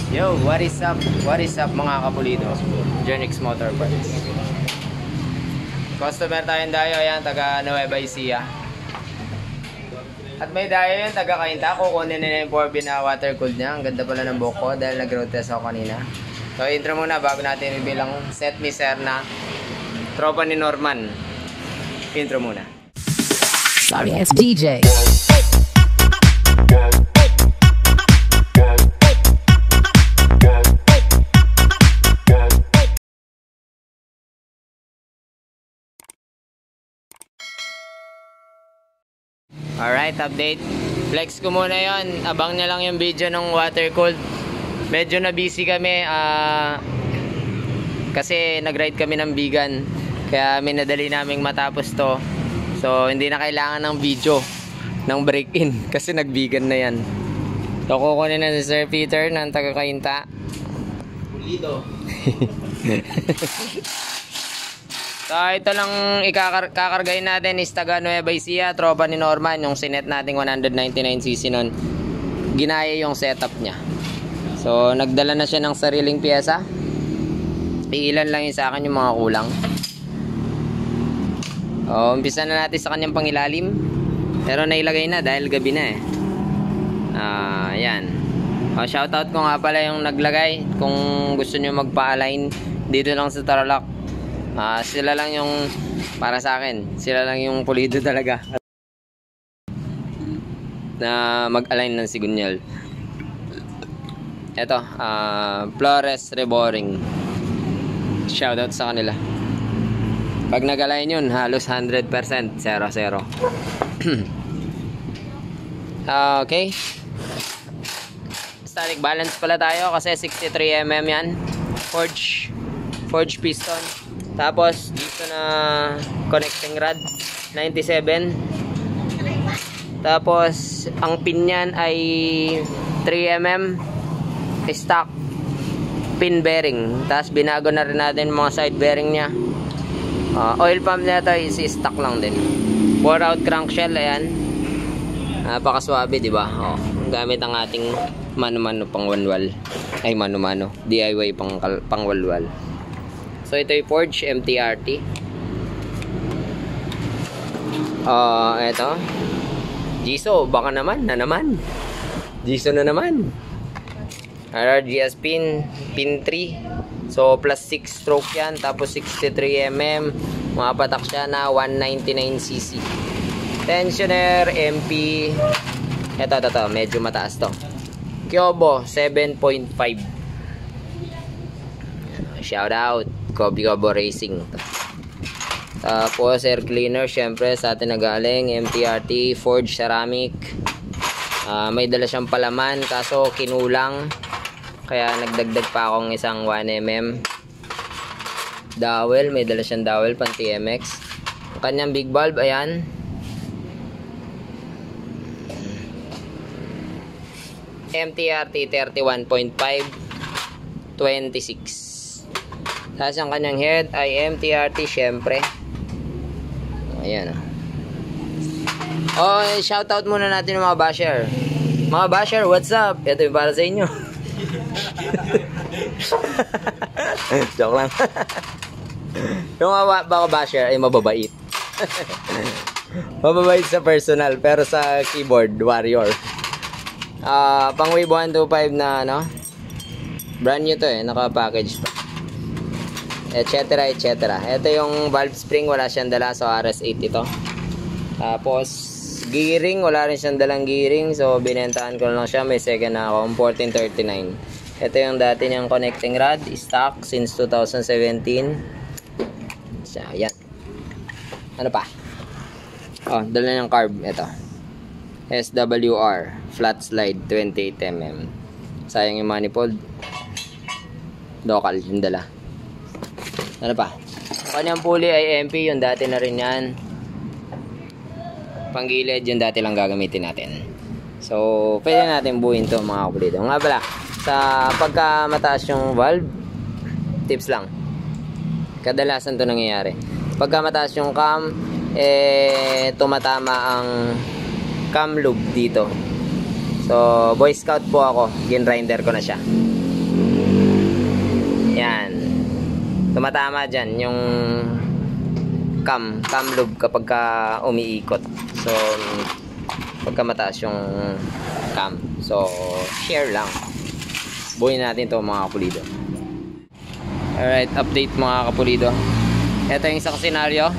Yo, what is up? What is up mga kapulido? Genix Motor Parts. Customer tayong dayo, yan, taga Nueva Ecija. At may dayo yun, taga Cainta. Kukunin nila yung 4B na water cooled niya. Ang ganda pala ng buhok ko dahil nag-road test ako kanina. So intro muna bago natin reveal ang set ni Sir na tropa ni Norman. Intro muna. Sorry, it's DJ. Alright, update. Flex ko muna yon. Abang na lang yung video ng water cooled. Medyo na busy kami kasi nag-ride kami ng Bigan. Kaya minadali naming matapos to. So hindi na kailangan ng video ng break-in kasi nag-Bigan na yan. So kukunin na si Sir Peter ng taga Cainta. Pulido. So ito lang kakargahin natin is taga Nueva Ecija, tropa ni Norman, yung sinet nating 199cc nun. Ginaya yung setup niya. So nagdala na siya ng sariling pyesa. Iilan lang yung sa akin yung mga kulang. Umpisa na natin sa kanyang pangilalim. Pero nailagay na dahil gabi na eh. Yan. Shoutout ko nga pala yung naglagay. Kung gusto nyo magpa-align dito lang sa Tarlac. Sila lang yung para sa akin. Sila lang yung pulido talaga na mag-align ng sigunyal. Ito, Flores Reboring. Shoutout sa kanila. Pag nag-align yun, halos 100%, 0-0. Okay. Static balance pala tayo kasi 63mm yan. Forge piston. Tapos dito na connecting rod 97. Tapos ang pin niyan ay 3mm stock pin bearing. Tapos binago na rin natin mga side bearing niya. Oil pump nito is stock lang din. Bore out crankshell, ayan. Napakaswabe, di ba? Gamit ang ating mano-mano pangwalwal. Ay mano-mano, DIY pangwalwal. So ito yung Forge MTRT. Ito. Jiso, baka naman, Jiso na naman. RRGS pin 3. So plus 6 stroke yan, tapos 63mm. Mga patak siya na 199cc. Tensioner MP. Ito, medyo mataas to. Kyobo 7.5. Shout out Kobo Racing. Tapos air cleaner syempre sa atin nagaling MTRT Forge Ceramic. May dala siyang palaman kaso kinulang, kaya nagdagdag pa akong isang 1mm dowel. May dala siyang dowel pang TMX. Ang kanyang big bulb, ayan. MTRT 31.5 26. Tapos ang kanyang head ay MTRT syempre. Ayan. Shoutout muna natin ng mga basher. Mga basher, what's up? Ito yung para sa inyo. Joke lang. Yung mga basher ay mababait. Mababait sa personal, pero sa keyboard, warrior. Pang Wave 125 na ano, brand new to eh, naka-package pa, etc. Ito yung valve spring, wala siyang dala, so RS8 ito. Tapos gearing, wala rin siyang dalang gearing, so binentahan ko lang siya. May second na ako, 1439. Ito yung dati niyang connecting rod, stock since 2017. So yan. Ano pa? Dala niyang carb. Ito SWR flat slide 28mm. Sayang yung manifold. Local yung dala. Ano pa? Ang kanyang pulley ay MP, yung dati na rin yan. Panggilid, yung dati lang gagamitin natin. So pwede natin buuin to mga kapulido. Nga pala, sa pagka mataas yung valve, tips lang, kadalasan to nangyayari. Pagka mataas yung cam, tumatama ang cam lube dito. So Boy Scout po ako, ginrinder ko na siya. tumatama dyan yung cam loop kapag ka umiikot. So pagka mataas yung cam, so share lang. Buuin natin to mga kapulido. Alright, update mga kapulido. Ito yung isang senaryo.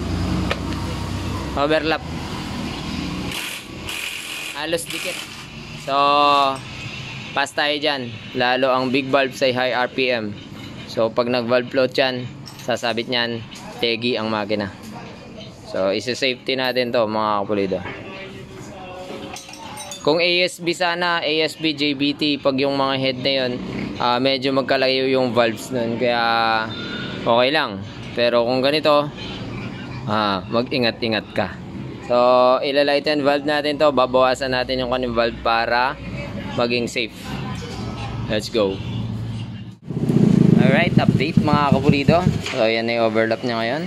Overlap, halos dikit. So pass tayo dyan, lalo ang big valves ay high RPM. So pag nag valve float yan, sasabit nyan, tegi ang makina. So isa-safety natin to mga kapulido. Kung ASB sana, ASB, JBT, pag yung mga head na yun, medyo magkalayo yung valves nun, kaya okay lang. Pero kung ganito, mag-ingat-ingat ka. So ilalighten valve natin to, babawasan natin yung kanyang valve para maging safe. Let's go. Alright, update mga kapulido. So yan na yung overlap nya ngayon.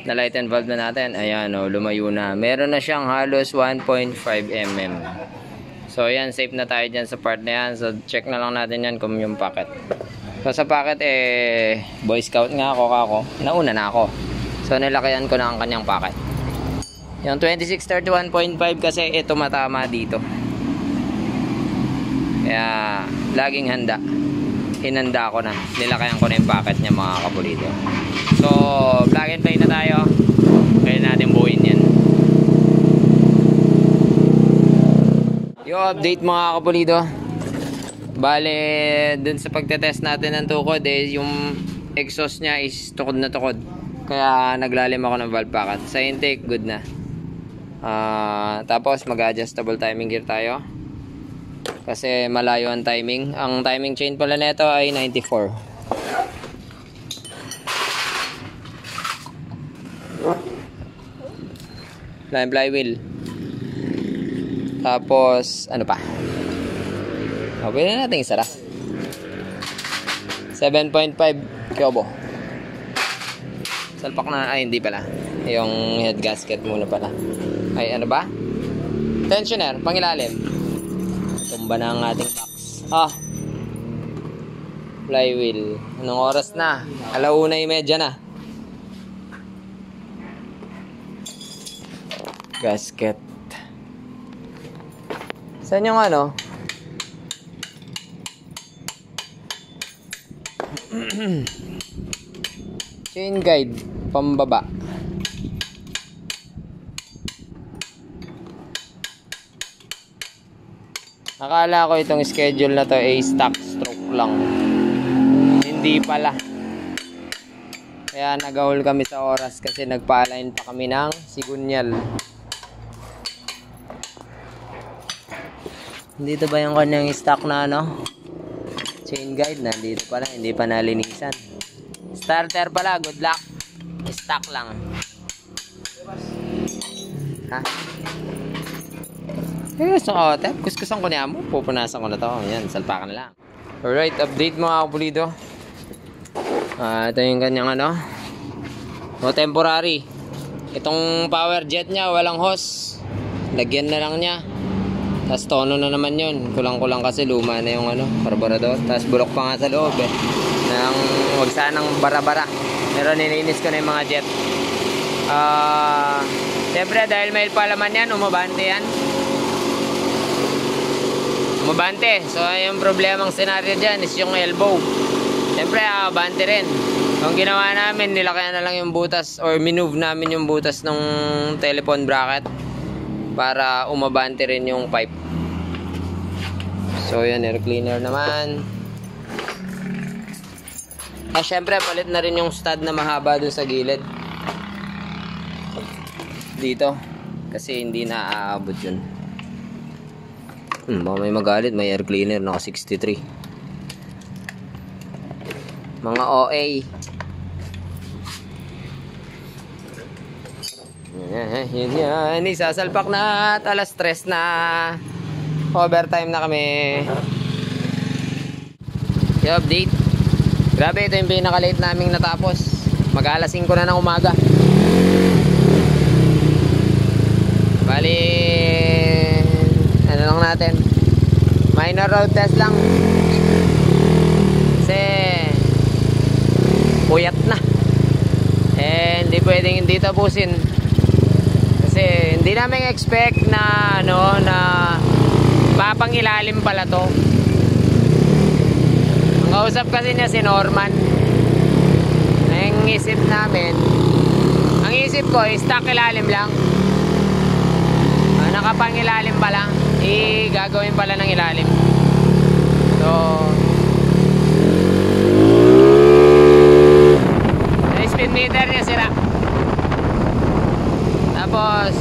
Na-lighten valve na natin. Ayan o, lumayo na. Meron na siyang halos 1.5 mm. So ayan, safe na tayo dyan sa part na yan. So check na lang natin yan kung yung packet. So sa packet Boy Scout nga ako. Nauna na ako. So nilakayan ko na ang kanyang packet. Yung 2631.5 kasi ito matama dito. Kaya laging handa. Hinanda ko na. Nilakayan ko na yung packet niya mga kapulido. So plug and play na tayo. Kaya natin buuin yan. Yung update mga kapulido. Bale dun sa pagtetest natin ng tukod yung exhaust niya is tukod na tukod. Kaya naglalim ako ng valve packet. Sa intake good na. Tapos mag-adjustable timing gear tayo. Kasi malayo ang timing. Ang timing chain pala nito ay 94. Line flywheel. Tapos ano pa? Pwede na natin isara. 7.5 kyobo. Salpak na. Ay hindi pala. Yung head gasket muna pala. Ay ano ba? Tensioner pangilalim. Tumba na ang ating box. Flywheel. Anong oras na? 1:30 na. Gasket. Saan yung ano? Chain guide pambaba. Akala ko itong schedule na to ay stock stroke lang. Hindi pala. Kaya nagahol kami sa oras kasi nagpa-align pa kami ng sigunyal. Dito ba yung kanyang stock na ano? Chain guide na dito pala, hindi pa nalinisan. Starter pala, good luck. Stock lang. Ha? Kuskusan ko niya mo. Pupunasan ko na to. Ayan, salpakan na lang. Alright, update mga kapulido. Ito yung kanyang ano. Temporary. Itong power jet niya, walang hose. Lagyan na lang niya. Tapos tono na naman yun. Kulang-kulang kasi luma na yung ano, karburador. Tapos bulok pa nga sa loob nang wag sanang bara-bara. Pero nilinis ko na yung mga jet. Siyempre dahil may palaman yan, umabante yan. Umabante. So yung problemang senaryo dyan is yung elbow. Siyempre abante rin. Ang ginawa namin, nilakayan na lang yung butas or minove namin yung butas ng telephone bracket para umabante rin yung pipe. So yan, air cleaner naman. Syempre palit na rin yung stud na mahaba dun sa gilid dito kasi hindi na aabot yun. Baka may magalit, may air cleaner naka 63. Mga OA. Yun yan, isasalpak na at alas 3 na. Overtime na kami. I-update. Grabe, ito yung pinaka-late naming natapos. Mag-alas 5 na ng umaga. Bali, ano lang natin, minor road test lang. hindi pwedeng hindi tapusin. Kasi hindi namin expect na ano na papangilalim pala to. Ang kausap kasi niya si Norman. Ang isip namin, ang isip ko is stock ilalim lang. Nakapangilalim pala. Gagawin pala ng ilalim. So yung speed meter niya sira. Tapos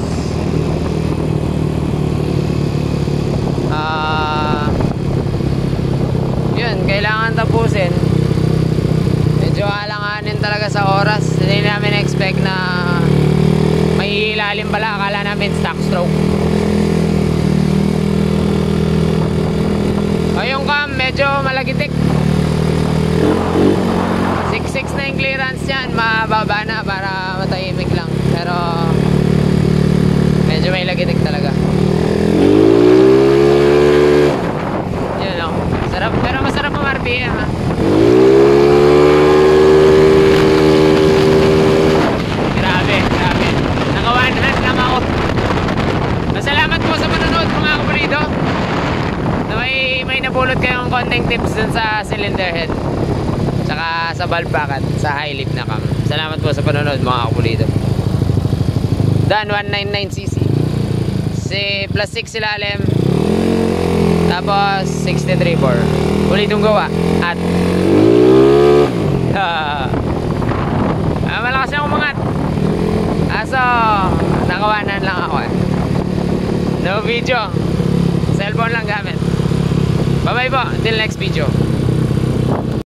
yun, kailangan tapusin. Medyo alanganin talaga sa oras. Hindi namin expect na may ilalim pala. Akala namin stock stroke. O yung cam medyo malagitik. 6.6 na yung clearance yan. Mababa na para matahimik lang. Pero medyo may lagitik talaga. Yun o. Sarap, pero masarap ang RPM ha. Grabe, grabe. Naka 1 hand lang ako. Masalamat po sa panonood mga kapulido. May napulot kayong konting tips dun sa cylinder head tsaka sa valve bracket sa high lift na cam. Salamat po sa panonood mga kapulido. Dan 199cc plus 6 ilalim, tapos 63.4 ulitong gawa at malakas yung umangat. So nakawanan lang ako no video, cellphone lang gamit. Bye bye po, till next video.